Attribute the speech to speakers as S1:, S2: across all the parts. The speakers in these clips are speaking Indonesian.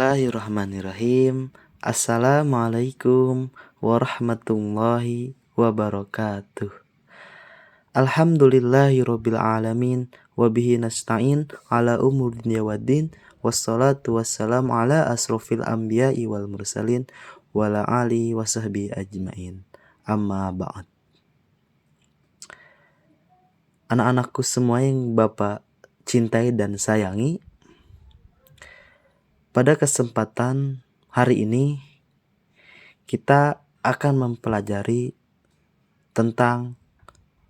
S1: Bismillahirrahmanirrahim. Assalamualaikum warahmatullahi wabarakatuh. Alhamdulillahirabbil alamin wa bihi nasta'in ala umurid dunya waddin wassalatu wassalamu ala asrofil anbiya'i wal mursalin wa ala alihi wa sahbihi ajmain. Amma ba'd. Anak-anakku semua yang Bapak cintai dan sayangi, pada kesempatan hari ini kita akan mempelajari tentang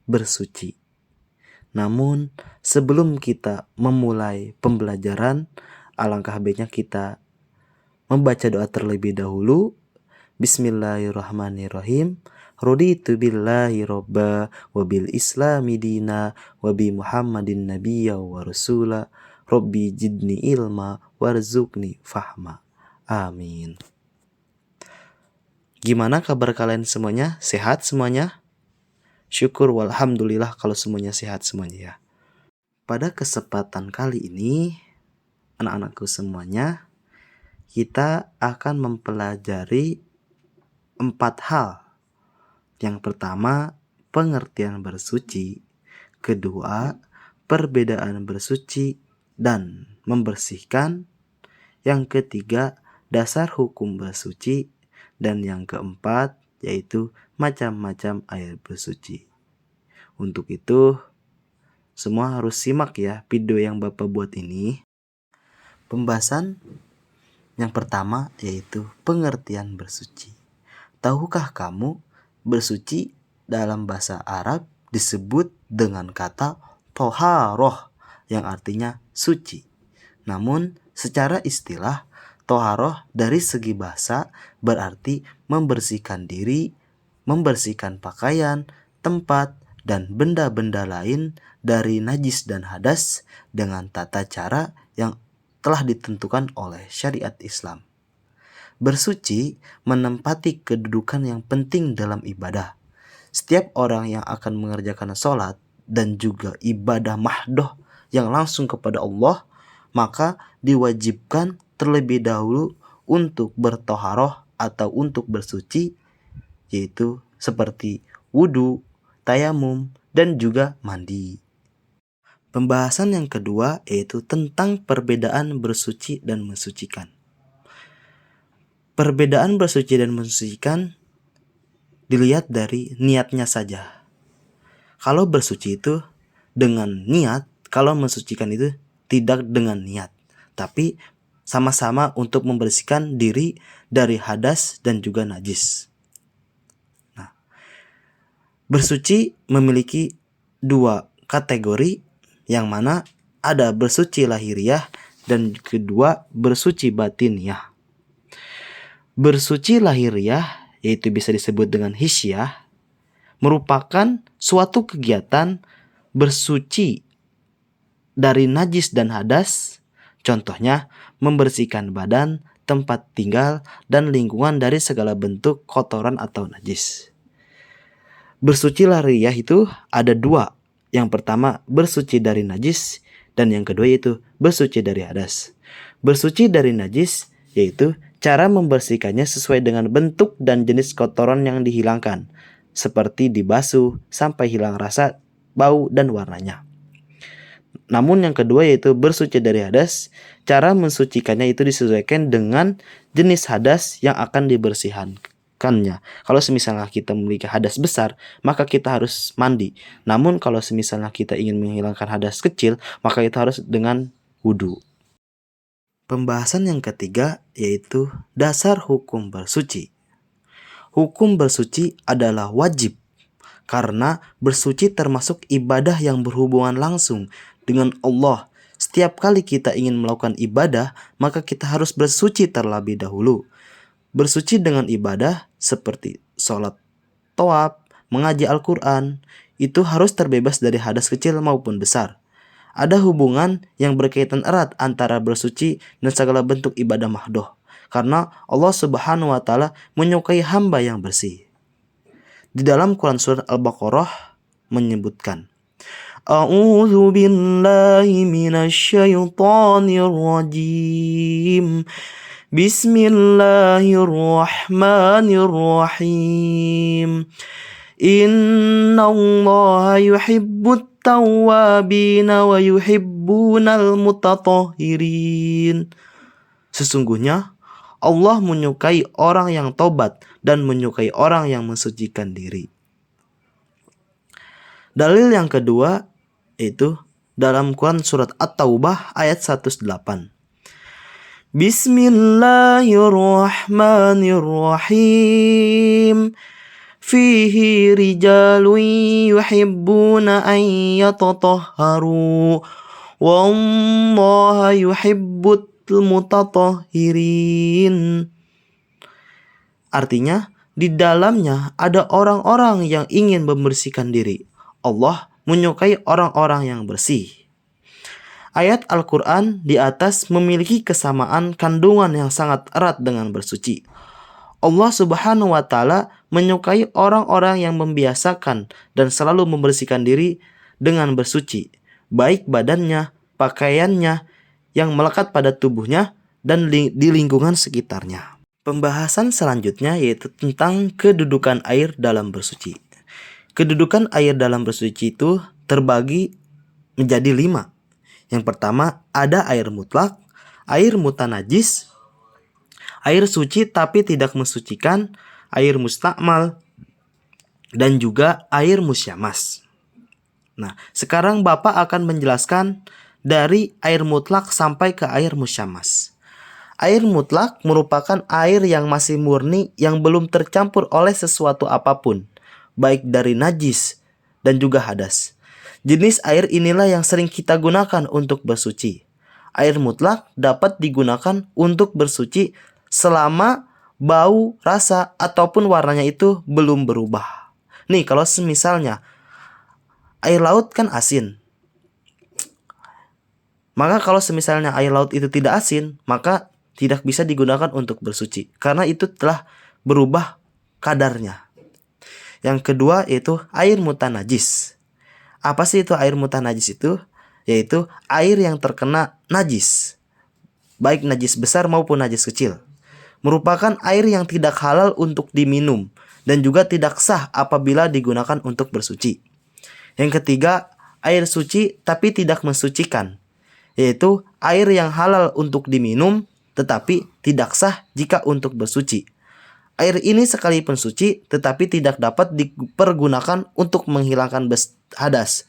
S1: bersuci. Namun sebelum kita memulai pembelajaran, alangkah baiknya kita membaca doa terlebih dahulu. Bismillahirrahmanirrahim. Raditu billahi robba wa bil islami dina wa bi muhammadin nabiyya wa rasula. Rabbi jidni ilma warzuqni fahma. Amin. Gimana kabar kalian semuanya? Sehat semuanya? Syukur walhamdulillah kalau semuanya sehat semuanya ya. Pada kesempatan kali ini, anak-anakku semuanya, kita akan mempelajari 4 hal. Yang pertama, pengertian bersuci. Kedua, perbedaan bersuci dan membersihkan. Yang ketiga, dasar hukum bersuci. Dan yang keempat, yaitu macam-macam air bersuci. Untuk itu, semua harus simak ya video yang Bapak buat ini. Pembahasan yang pertama yaitu pengertian bersuci. Tahukah kamu bersuci dalam bahasa Arab disebut dengan kata toharoh yang artinya suci. Namun secara istilah, toharoh dari segi bahasa berarti membersihkan diri, membersihkan pakaian, tempat, dan benda-benda lain dari najis dan hadas dengan tata cara yang telah ditentukan oleh syariat Islam. Bersuci menempati kedudukan yang penting dalam ibadah. Setiap orang yang akan mengerjakan sholat dan juga ibadah mahdoh yang langsung kepada Allah, maka diwajibkan terlebih dahulu untuk bertoharoh atau untuk bersuci, yaitu seperti wudu, tayamum, dan juga mandi. Pembahasan yang kedua yaitu tentang perbedaan bersuci dan mensucikan. Perbedaan bersuci dan mensucikan dilihat dari niatnya saja. Kalau bersuci itu dengan niat, kalau mensucikan itu tidak dengan niat, tapi sama-sama untuk membersihkan diri dari hadas dan juga najis. Nah, bersuci memiliki 2 kategori, yang mana ada bersuci lahiriah dan kedua bersuci batiniah. Bersuci lahiriah, yaitu bisa disebut dengan hisyah, merupakan suatu kegiatan bersuci dari najis dan hadas. Contohnya membersihkan badan, tempat tinggal, dan lingkungan dari segala bentuk kotoran atau najis. Bersuci lahiriah itu ada 2. Yang pertama bersuci dari najis, dan yang kedua yaitu bersuci dari hadas. Bersuci dari najis yaitu cara membersihkannya sesuai dengan bentuk dan jenis kotoran yang dihilangkan, seperti dibasuh sampai hilang rasa, bau, dan warnanya. Namun yang kedua yaitu bersuci dari hadas, cara mensucikannya itu disesuaikan dengan jenis hadas yang akan dibersihkannya. Kalau semisalnya kita memiliki hadas besar, maka kita harus mandi. Namun kalau semisalnya kita ingin menghilangkan hadas kecil, maka itu harus dengan wudu. Pembahasan yang ketiga yaitu dasar hukum bersuci. Hukum bersuci adalah wajib, karena bersuci termasuk ibadah yang berhubungan langsung dengan Allah. Setiap kali kita ingin melakukan ibadah, maka kita harus bersuci terlebih dahulu. Bersuci dengan ibadah seperti sholat tawaf, mengaji Al-Quran, itu harus terbebas dari hadas kecil maupun besar. Ada hubungan yang berkaitan erat antara bersuci dan segala bentuk ibadah mahdoh, karena Allah Subhanahu wa Ta'ala menyukai hamba yang bersih. Di dalam Quran surat Al-Baqarah menyebutkan, A'udzu billahi minasy syaithanir rajim. Bismillahirrahmanirrahim. Innallaha yuhibbut tawwabina wa yuhibbunal mutatahhirin. Sesungguhnya Allah menyukai orang yang tobat dan menyukai orang yang mensucikan diri. Dalil yang kedua itu dalam Quran surat At-Taubah ayat 108. Bismillahirrahmanirrahim. Fihi rijalun yuhibbuna an yatatahharu wallaha yuhibbut mutatahhirin. Artinya, di dalamnya ada orang-orang yang ingin membersihkan diri. Allah menyukai orang-orang yang bersih. Ayat Al-Quran di atas memiliki kesamaan kandungan yang sangat erat dengan bersuci. Allah Subhanahu wa Ta'ala menyukai orang-orang yang membiasakan dan selalu membersihkan diri dengan bersuci, baik badannya, pakaiannya yang melekat pada tubuhnya dan di lingkungan sekitarnya. Pembahasan selanjutnya yaitu tentang kedudukan air dalam bersuci. Kedudukan air dalam bersuci itu terbagi menjadi 5. Yang pertama ada air mutlak, air mutanajis, air suci tapi tidak mensucikan, air mustakmal, dan juga air musyamas. Nah, sekarang Bapak akan menjelaskan dari air mutlak sampai ke air musyamas. Air mutlak merupakan air yang masih murni yang belum tercampur oleh sesuatu apapun, baik dari najis dan juga hadas. Jenis air inilah yang sering kita gunakan untuk bersuci. Air mutlak dapat digunakan untuk bersuci selama bau, rasa, ataupun warnanya itu belum berubah. Nih, kalau misalnya air laut kan asin. Maka kalau semisalnya air laut itu tidak asin, maka tidak bisa digunakan untuk bersuci. Karena itu telah berubah kadarnya. Yang kedua yaitu air mutanajis. Apa sih itu air mutanajis itu? Yaitu air yang terkena najis. Baik najis besar maupun najis kecil. Merupakan air yang tidak halal untuk diminum. Dan juga tidak sah apabila digunakan untuk bersuci. Yang ketiga, air suci tapi tidak mensucikan. Yaitu air yang halal untuk diminum tetapi tidak sah jika untuk bersuci. Air ini sekalipun suci tetapi tidak dapat dipergunakan untuk menghilangkan hadas.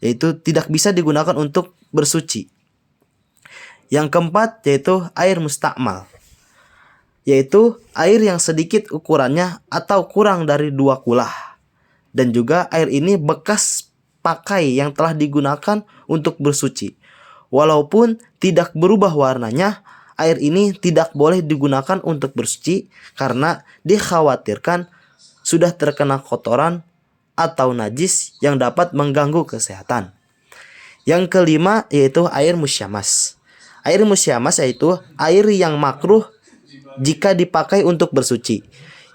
S1: Yaitu tidak bisa digunakan untuk bersuci. Yang keempat yaitu air mustakmal. Yaitu air yang sedikit ukurannya atau kurang dari 2 kulah. Dan juga air ini bekas pakai yang telah digunakan untuk bersuci. Walaupun tidak berubah warnanya, air ini tidak boleh digunakan untuk bersuci karena dikhawatirkan sudah terkena kotoran atau najis yang dapat mengganggu kesehatan. Yang kelima yaitu air musyamas. Air musyamas yaitu air yang makruh jika dipakai untuk bersuci.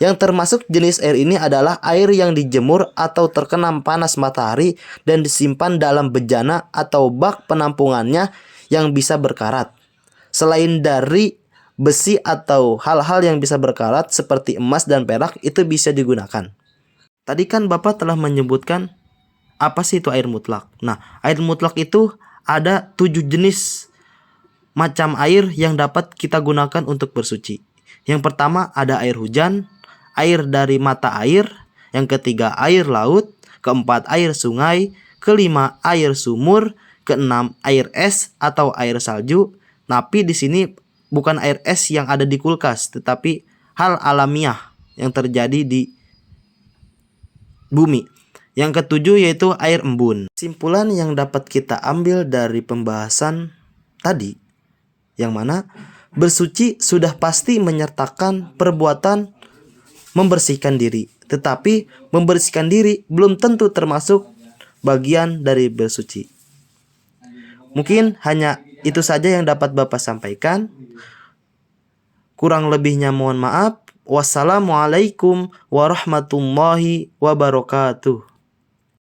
S1: Yang termasuk jenis air ini adalah air yang dijemur atau terkena panas matahari dan disimpan dalam bejana atau bak penampungannya yang bisa berkarat. Selain dari besi atau hal-hal yang bisa berkarat seperti emas dan perak itu bisa digunakan. Tadi kan Bapak telah menyebutkan apa sih itu air mutlak. Nah, air mutlak itu ada 7 jenis macam air yang dapat kita gunakan untuk bersuci. Yang pertama ada air hujan, air dari mata air, yang ketiga air laut, keempat air sungai, kelima air sumur, keenam air es atau air salju. Tapi di sini bukan air es yang ada di kulkas, tetapi hal alamiah yang terjadi di bumi. Yang ketujuh yaitu air embun. Kesimpulan yang dapat kita ambil dari pembahasan tadi, yang mana bersuci sudah pasti menyertakan perbuatan membersihkan diri. Tetapi membersihkan diri belum tentu termasuk bagian dari bersuci. Mungkin hanya itu saja yang dapat Bapak sampaikan. Kurang lebihnya mohon maaf. Wassalamualaikum warahmatullahi wabarakatuh.